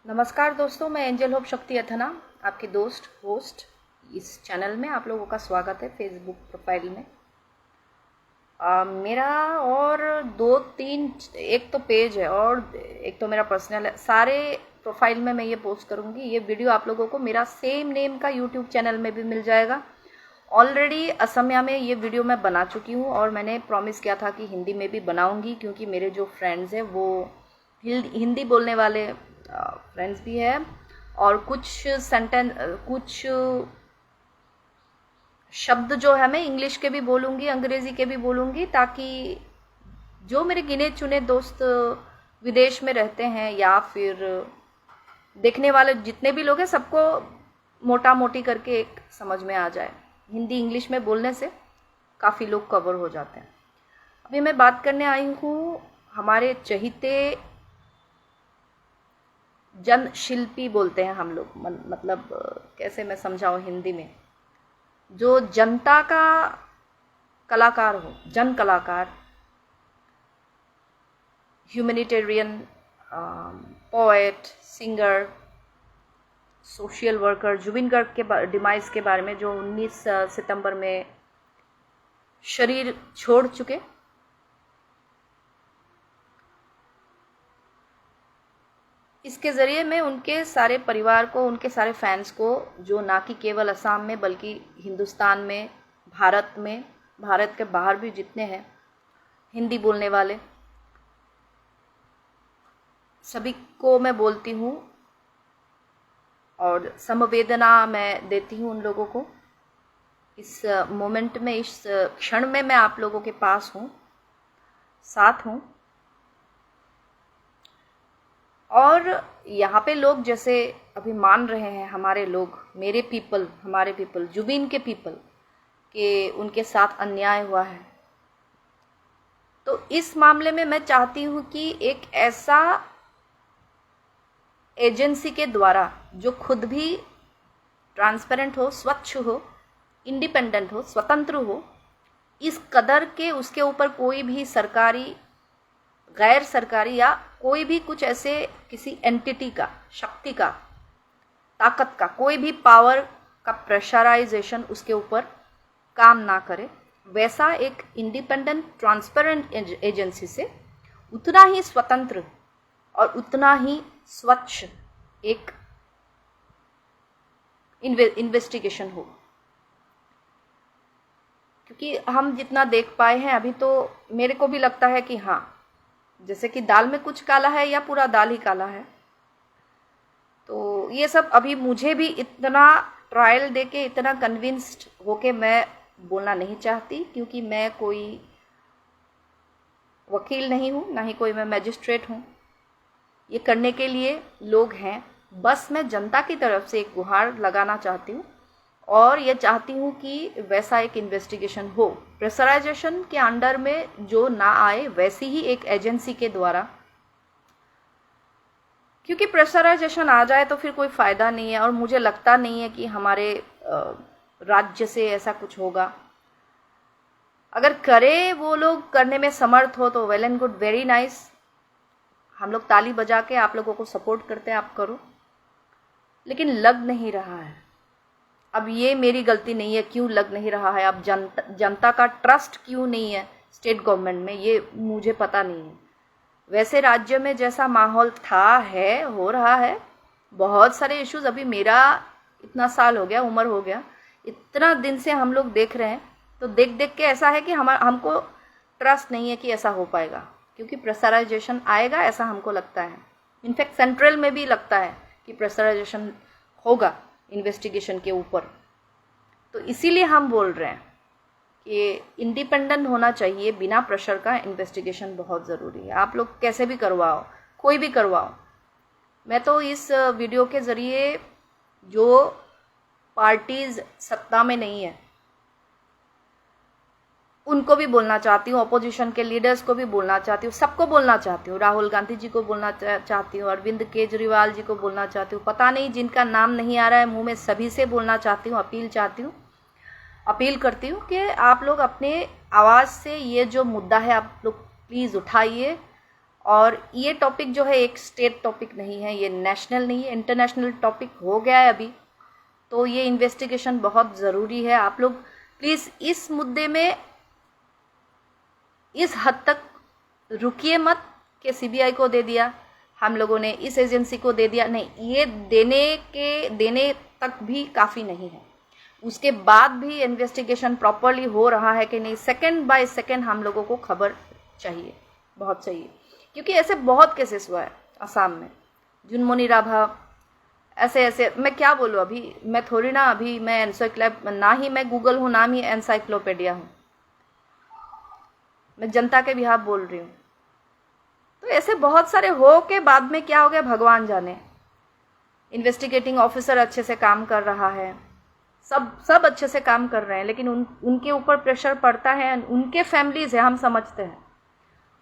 नमस्कार दोस्तों, मैं एंजल होप शक्ति अथना, आपकी दोस्त होस्ट। इस चैनल में आप लोगों का स्वागत है। फेसबुक प्रोफाइल में मेरा और दो तीन, एक तो पेज है और एक तो मेरा पर्सनल है। सारे प्रोफाइल में मैं ये पोस्ट करूँगी। ये वीडियो आप लोगों को मेरा सेम नेम का यूट्यूब चैनल में भी मिल जाएगा। ऑलरेडी असमिया में ये वीडियो मैं बना चुकी हूँ और मैंने प्रॉमिस किया था कि हिंदी में भी बनाऊँगी, क्योंकि मेरे जो फ्रेंड्स हैं वो हिंदी बोलने वाले फ्रेंड्स भी है और कुछ शब्द जो है मैं इंग्लिश के भी बोलूँगी, अंग्रेज़ी के भी बोलूँगी, ताकि जो मेरे गिने चुने दोस्त विदेश में रहते हैं या फिर देखने वाले जितने भी लोग हैं, सबको मोटा मोटी करके एक समझ में आ जाए। हिंदी इंग्लिश में बोलने से काफ़ी लोग कवर हो जाते हैं। अभी मैं बात करने आई हूँ हमारे चहीते जन शिल्पी बोलते हैं हम लोग, मतलब कैसे मैं समझाऊँ हिंदी में, जो जनता का कलाकार हो, जन कलाकार, humanitarian, poet, singer, social worker, Zubeen Garg के डिमाइस के बारे में, जो 19 सितंबर में शरीर छोड़ चुके। इसके ज़रिए मैं उनके सारे परिवार को, उनके सारे फैंस को, जो ना कि केवल असम में बल्कि हिंदुस्तान में, भारत के बाहर भी जितने हैं हिंदी बोलने वाले, सभी को मैं बोलती हूँ और संवेदना मैं देती हूँ उन लोगों को। इस मोमेंट में, इस क्षण में मैं आप लोगों के पास हूँ, साथ हूँ। और यहाँ पे लोग जैसे अभी मान रहे हैं, हमारे लोग, हमारे पीपल, जुबिन के पीपल के उनके साथ अन्याय हुआ है, तो इस मामले में मैं चाहती हूँ कि एक ऐसा एजेंसी के द्वारा जो खुद भी ट्रांसपेरेंट हो, स्वच्छ हो, इंडिपेंडेंट हो, स्वतंत्र हो, इस कदर के उसके ऊपर कोई भी सरकारी, गैर सरकारी या कोई भी कुछ ऐसे किसी एंटिटी का, शक्ति का, ताकत का, कोई भी पावर का प्रेशराइजेशन उसके ऊपर काम ना करे, वैसा एक इंडिपेंडेंट ट्रांसपेरेंट एजेंसी से उतना ही स्वतंत्र और उतना ही स्वच्छ एक इन्वेस्टिगेशन हो। क्योंकि हम जितना देख पाए हैं अभी, तो मेरे को भी लगता है कि हाँ, जैसे कि दाल में कुछ काला है या पूरा दाल ही काला है। तो ये सब अभी मुझे भी इतना ट्रायल देके, इतना कन्विंस्ड होके मैं बोलना नहीं चाहती, क्योंकि मैं कोई वकील नहीं हूँ, ना ही कोई मैं मैजिस्ट्रेट हूँ। ये करने के लिए लोग हैं। बस मैं जनता की तरफ से एक गुहार लगाना चाहती हूँ और ये चाहती हूँ कि वैसा एक इन्वेस्टिगेशन हो, प्रेशराइजेशन के अंडर में जो ना आए, वैसी ही एक एजेंसी के द्वारा। क्योंकि प्रेशराइजेशन आ जाए तो फिर कोई फ़ायदा नहीं है, और मुझे लगता नहीं है कि हमारे राज्य से ऐसा कुछ होगा। अगर करे, वो लोग करने में समर्थ हो, तो well and good, very nice. हम लोग ताली बजा के आप लोगों को सपोर्ट करते हैं, आप करो। लेकिन लग नहीं रहा है। अब ये मेरी गलती नहीं है, क्यों लग नहीं रहा है। अब जनता का ट्रस्ट क्यों नहीं है स्टेट गवर्नमेंट में, ये मुझे पता नहीं है। वैसे राज्य में जैसा माहौल था, है, हो रहा है, बहुत सारे इश्यूज, अभी मेरा इतना साल हो गया, उम्र हो गया, इतना दिन से हम लोग देख रहे हैं, तो देख देख के ऐसा है कि हमको ट्रस्ट नहीं है कि ऐसा हो पाएगा, क्योंकि प्रेशराइजेशन आएगा, ऐसा हमको लगता है। इनफैक्ट सेंट्रल में भी लगता है कि प्रेशराइजेशन होगा इन्वेस्टिगेशन के ऊपर। तो इसीलिए हम बोल रहे हैं कि इंडिपेंडेंट होना चाहिए, बिना प्रेशर का इन्वेस्टिगेशन बहुत ज़रूरी है। आप लोग कैसे भी करवाओ, कोई भी करवाओ। मैं तो इस वीडियो के ज़रिए जो पार्टीज़ सत्ता में नहीं है उनको भी बोलना चाहती हूँ, अपोजिशन के लीडर्स को भी बोलना चाहती हूँ, सबको बोलना चाहती हूँ। राहुल गांधी जी को बोलना चाहती हूँ, अरविंद केजरीवाल जी को बोलना चाहती हूँ, पता नहीं जिनका नाम नहीं आ रहा है मुंह में, सभी से बोलना चाहती हूँ, अपील करती हूँ कि आप लोग अपने आवाज़ से ये जो मुद्दा है आप लोग प्लीज़ उठाइए और ये टॉपिक जो है एक स्टेट टॉपिक नहीं है, ये नेशनल नहीं है, इंटरनेशनल टॉपिक हो गया है अभी। तो ये इन्वेस्टिगेशन बहुत ज़रूरी है। आप लोग प्लीज़ इस मुद्दे में इस हद तक रुकिए मत कि सीबीआई को दे दिया, हम लोगों ने इस एजेंसी को दे दिया, नहीं, ये देने तक भी काफ़ी नहीं है। उसके बाद भी इन्वेस्टिगेशन प्रॉपरली हो रहा है कि नहीं, सेकंड बाय सेकंड हम लोगों को खबर चाहिए, बहुत चाहिए। क्योंकि ऐसे बहुत केसेस हुआ है असम में, जुनमुनी राभा, ऐसे मैं क्या बोलूँ, अभी मैं थोड़ी ना, अभी मैं ना ही मैं गूगल हूँ, ना ही एनसाइक्लोपीडिया हूँ, मैं जनता के बिहाफ बोल रही हूँ। तो ऐसे बहुत सारे हो के बाद में क्या हो गया भगवान जाने। इन्वेस्टिगेटिंग ऑफिसर अच्छे से काम कर रहा है, सब अच्छे से काम कर रहे हैं, लेकिन उनके ऊपर प्रेशर पड़ता है। उनके फैमिलीज है, हम समझते हैं,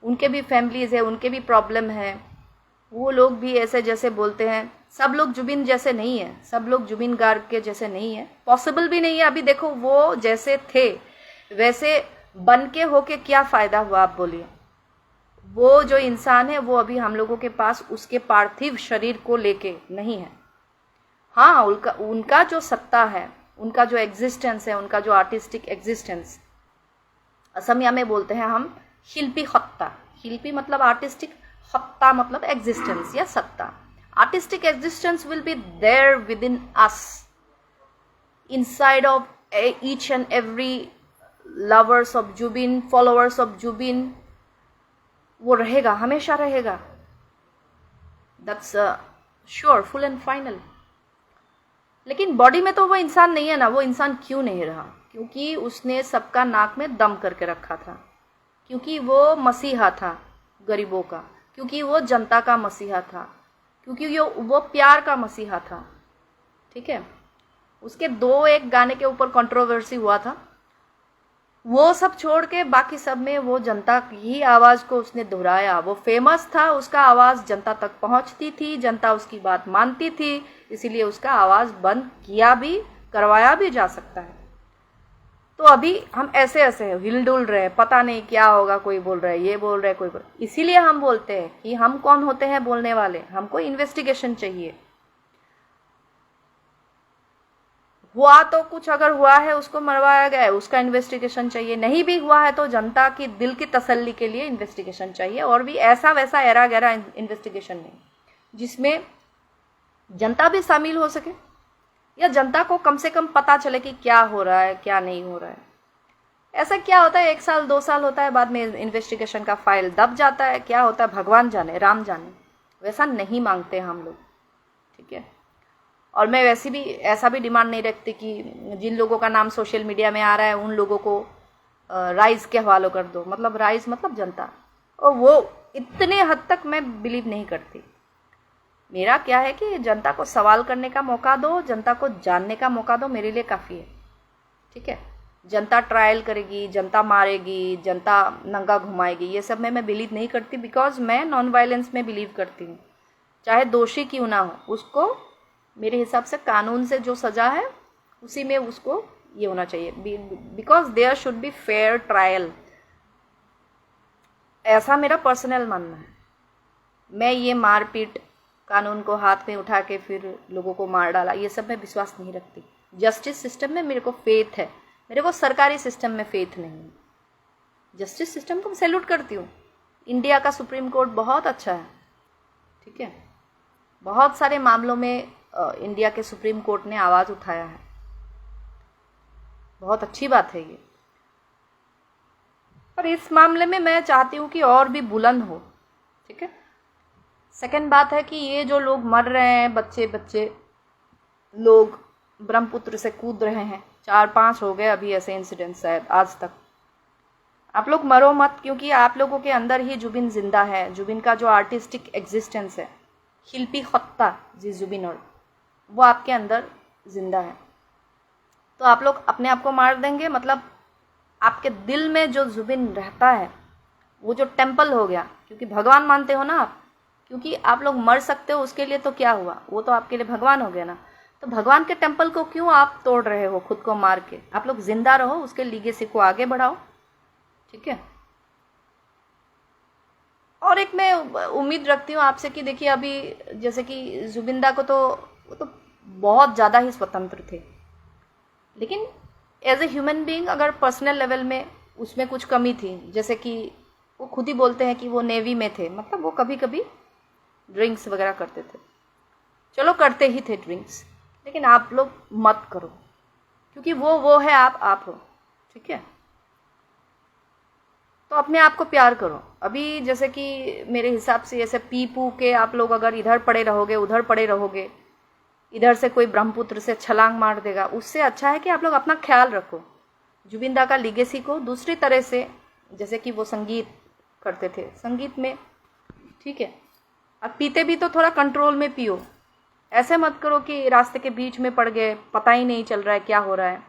उनके भी फैमिलीज है, उनके भी प्रॉब्लम है। वो लोग भी ऐसे जैसे बोलते हैं, सब लोग जुबिन जैसे नहीं है, सब लोग जुबिन गार्ग के जैसे नहीं है, पॉसिबल भी नहीं है। अभी देखो वो जैसे थे वैसे बन के होके क्या फ़ायदा हुआ, आप बोलिए। वो जो इंसान है वो अभी हम लोगों के पास उसके पार्थिव शरीर को लेके नहीं है। हाँ, उनका जो सत्ता है, उनका जो एग्जिस्टेंस है, उनका जो आर्टिस्टिक एग्जिस्टेंस, असमिया में बोलते हैं हम शिल्पी हत्ता। शिल्पी मतलब आर्टिस्टिक, हत्ता मतलब एग्जिस्टेंस या सत्ता। Artistic existence will be there within us, inside of each and every lovers of Zubeen, followers of Zubeen. वो रहेगा, हमेशा रहेगा, that's sure, full and final. लेकिन बॉडी में तो वो इंसान नहीं है ना। वो इंसान क्यों नहीं रहा? क्योंकि उसने सबका नाक में दम करके रखा था, क्योंकि वो मसीहा था गरीबों का, क्योंकि वो जनता का मसीहा था, क्योंकि वो प्यार का मसीहा था। ठीक है, उसके 2-1 गाने के ऊपर कंट्रोवर्सी हुआ था, वो सब छोड़ के बाकी सब में वो जनता की आवाज़ को उसने दोहराया। वो फेमस था, उसका आवाज़ जनता तक पहुंचती थी, जनता उसकी बात मानती थी, इसीलिए उसका आवाज़ बंद किया भी, करवाया भी जा सकता है। तो अभी हम ऐसे हिल डुल रहे हैं, पता नहीं क्या होगा, कोई बोल रहा है, ये बोल रहा है, कोई बोल। इसीलिए हम बोलते हैं कि हम कौन होते हैं बोलने वाले, हमको इन्वेस्टिगेशन चाहिए। हुआ तो कुछ, अगर हुआ है उसको मरवाया गया है, उसका इन्वेस्टिगेशन चाहिए। नहीं भी हुआ है तो जनता की दिल की तसल्ली के लिए इन्वेस्टिगेशन चाहिए, और भी ऐसा वैसा एरा गहरा इन्वेस्टिगेशन नहीं, जिसमें जनता भी शामिल हो सके, या जनता को कम से कम पता चले कि क्या हो रहा है, क्या नहीं हो रहा है। ऐसा क्या होता है, 1 साल 2 साल होता है, बाद में इन्वेस्टिगेशन का फाइल दब जाता है, क्या होता है भगवान जाने, राम जाने। वैसा नहीं मांगते हम लोग, ठीक है। और मैं वैसे भी ऐसा भी डिमांड नहीं रखती कि जिन लोगों का नाम सोशल मीडिया में आ रहा है उन लोगों को राइज के हवाले कर दो, मतलब राइज मतलब जनता, और वो इतने हद तक मैं बिलीव नहीं करती। मेरा क्या है कि जनता को सवाल करने का मौका दो, जनता को जानने का मौका दो, मेरे लिए काफ़ी है। ठीक है, जनता ट्रायल करेगी, जनता मारेगी, जनता नंगा घुमाएगी, ये सब में मैं बिलीव नहीं करती, बिकॉज मैं नॉन वायलेंस में बिलीव करती हूँ। चाहे दोषी क्यों ना हो, उसको मेरे हिसाब से कानून से जो सज़ा है उसी में उसको ये होना चाहिए, because there should be fair trial. ऐसा मेरा पर्सनल मानना है। मैं ये मारपीट, कानून को हाथ में उठा के फिर लोगों को मार डाला, ये सब मैं विश्वास नहीं रखती। जस्टिस सिस्टम में मेरे को फेथ है, मेरे को सरकारी सिस्टम में फेथ नहीं है। जस्टिस सिस्टम को मैं सैल्यूट करती हूँ। इंडिया का सुप्रीम कोर्ट बहुत अच्छा है, ठीक है। बहुत सारे मामलों में इंडिया के सुप्रीम कोर्ट ने आवाज़ उठाया है, बहुत अच्छी बात है ये। पर इस मामले में मैं चाहती हूँ कि और भी बुलंद हो, ठीक है। सेकंड बात है कि ये जो लोग मर रहे हैं, बच्चे लोग ब्रह्मपुत्र से कूद रहे हैं, 4-5 हो गए अभी ऐसे इंसिडेंट शायद आज तक। आप लोग मरो मत, क्योंकि आप लोगों के अंदर ही जुबिन जिंदा है। जुबिन का जो आर्टिस्टिक एग्जिस्टेंस है, शिल्पी खत्ता जी जुबिन, और वो आपके अंदर जिंदा है। तो आप लोग अपने आप को मार देंगे, मतलब आपके दिल में जो जुबिन रहता है वो जो टेम्पल हो गया, क्योंकि भगवान मानते हो ना आप, क्योंकि आप लोग मर सकते हो उसके लिए, तो क्या हुआ, वो तो आपके लिए भगवान हो गया ना। तो भगवान के टेम्पल को क्यों आप तोड़ रहे हो खुद को मार के? आप लोग जिंदा रहो, उसके लीगेसी को आगे बढ़ाओ, ठीक है। और एक मैं उम्मीद रखती हूँ आपसे कि देखिए अभी जैसे कि जुबिंदा को तो वो तो बहुत ज़्यादा ही स्वतंत्र थे, लेकिन एज ए ह्यूमन बीइंग अगर पर्सनल लेवल में उसमें कुछ कमी थी, जैसे कि वो खुद ही बोलते हैं कि वो नेवी में थे, मतलब वो कभी कभी ड्रिंक्स वगैरह करते थे। चलो करते ही थे ड्रिंक्स, लेकिन आप लोग मत करो, क्योंकि वो है, आप हो, ठीक है। तो अपने आप को प्यार करो। अभी जैसे कि मेरे हिसाब से ऐसे पी पू के आप लोग अगर इधर पड़े रहोगे, उधर पड़े रहोगे, इधर से कोई ब्रह्मपुत्र से छलांग मार देगा, उससे अच्छा है कि आप लोग अपना ख्याल रखो। जुबिंदा का लिगेसी को दूसरी तरह से, जैसे कि वो संगीत करते थे, संगीत में ठीक है। अब पीते भी तो थोड़ा कंट्रोल में पियो, ऐसे मत करो कि रास्ते के बीच में पड़ गए, पता ही नहीं चल रहा है क्या हो रहा है।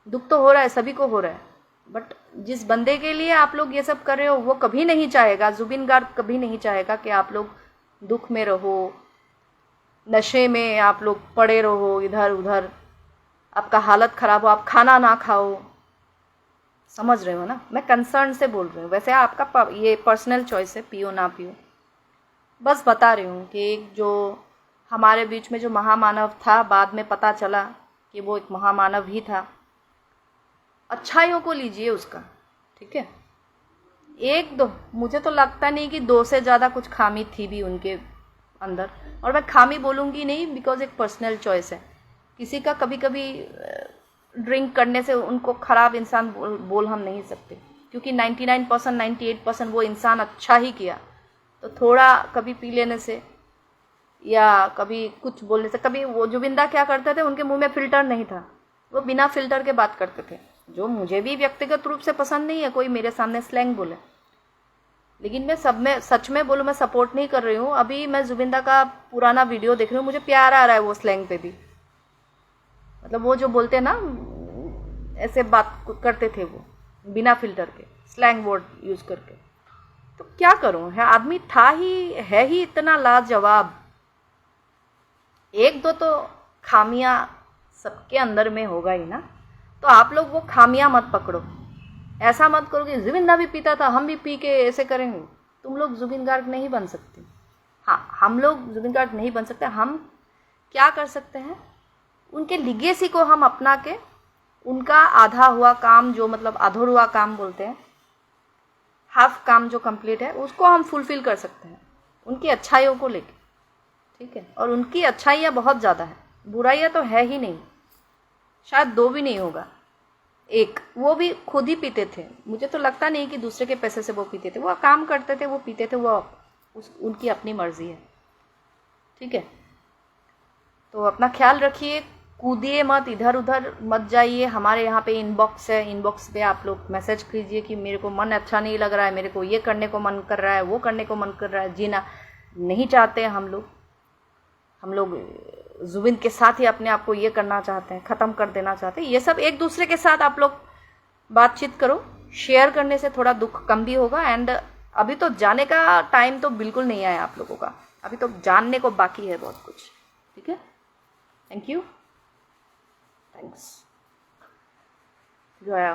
दुख तो हो रहा है, सभी को हो रहा है, बट जिस बंदे के लिए आप लोग ये सब कर रहे हो वो कभी नहीं चाहेगा, जुबिन गार्ग कभी नहीं चाहेगा कि आप लोग दुख में रहो, नशे में आप लोग पड़े रहो, इधर उधर आपका हालत ख़राब हो, आप खाना ना खाओ। समझ रहे हो ना, मैं कंसर्न से बोल रही हूँ। वैसे आपका ये पर्सनल चॉइस है, पियो ना पियो, बस बता रही हूँ कि एक जो हमारे बीच में जो महामानव था, बाद में पता चला कि वो एक महामानव ही था। अच्छाइयों को लीजिए उसका, ठीक है। एक दो, मुझे तो लगता नहीं कि दो से ज़्यादा कुछ खामी थी भी उनके अंदर, और मैं खामी बोलूँगी नहीं, बिकॉज एक पर्सनल चॉइस है। किसी का कभी कभी ड्रिंक करने से उनको ख़राब इंसान बोल हम नहीं सकते, क्योंकि 99% 98% वो इंसान अच्छा ही किया। तो थोड़ा कभी पी लेने से या कभी कुछ बोलने से, कभी वो जुबिंदा क्या करते थे, उनके मुंह में फ़िल्टर नहीं था, वो बिना फ़िल्टर के बात करते थे, जो मुझे भी व्यक्तिगत रूप से पसंद नहीं है कोई मेरे सामने स्लैंग बोले। लेकिन मैं सब में सच में बोलूँ, मैं सपोर्ट नहीं कर रही हूँ। अभी मैं जुबिंदा का पुराना वीडियो देख रही हूँ, मुझे प्यार आ रहा है वो स्लैंग पे भी, मतलब वो जो बोलते हैं ना, ऐसे बात करते थे वो बिना फिल्टर के, स्लैंग वर्ड यूज़ करके। तो क्या करूँ, है आदमी था ही, है ही इतना लाजवाब। एक दो तो खामियां सबके अंदर में होगा ही ना, तो आप लोग वो खामियां मत पकड़ो। ऐसा मत करो कि जुबिंदा भी पीता था, हम भी पी के ऐसे करेंगे। तुम लोग जुबिन गार्ग नहीं बन सकते। हाँ, हम लोग जुबिन गार्ग नहीं बन सकते। हम क्या कर सकते हैं, उनके लिगेसी को हम अपना के, उनका आधा हुआ काम, जो मतलब अधूरा काम बोलते हैं, हाफ काम जो कंप्लीट है, उसको हम फुलफिल कर सकते हैं उनकी अच्छाइयों को लेके, ठीक है। और उनकी अच्छाइयाँ बहुत ज़्यादा है, बुराइयाँ तो है ही नहीं, शायद दो भी नहीं होगा। एक, वो भी खुद ही पीते थे, मुझे तो लगता नहीं कि दूसरे के पैसे से वो पीते थे, वो काम करते थे, वो पीते थे, वो उनकी अपनी मर्जी है, ठीक है। तो अपना ख्याल रखिए, कूदिए मत, इधर उधर मत जाइए। हमारे यहाँ पे इनबॉक्स है, इनबॉक्स पे आप लोग मैसेज कीजिए कि मेरे को मन अच्छा नहीं लग रहा है, मेरे को ये करने को मन कर रहा है, वो करने को मन कर रहा है, जीना नहीं चाहते हैं हम लोग जुबिन के साथ ही अपने आप को ये करना चाहते हैं, ख़त्म कर देना चाहते हैं। ये सब एक दूसरे के साथ आप लोग बातचीत करो, शेयर करने से थोड़ा दुख कम भी होगा। एंड अभी तो जाने का टाइम तो बिल्कुल नहीं आया आप लोगों का, अभी तो जानने को बाकी है बहुत कुछ, ठीक है। थैंक यू, थैंक्स, जो आया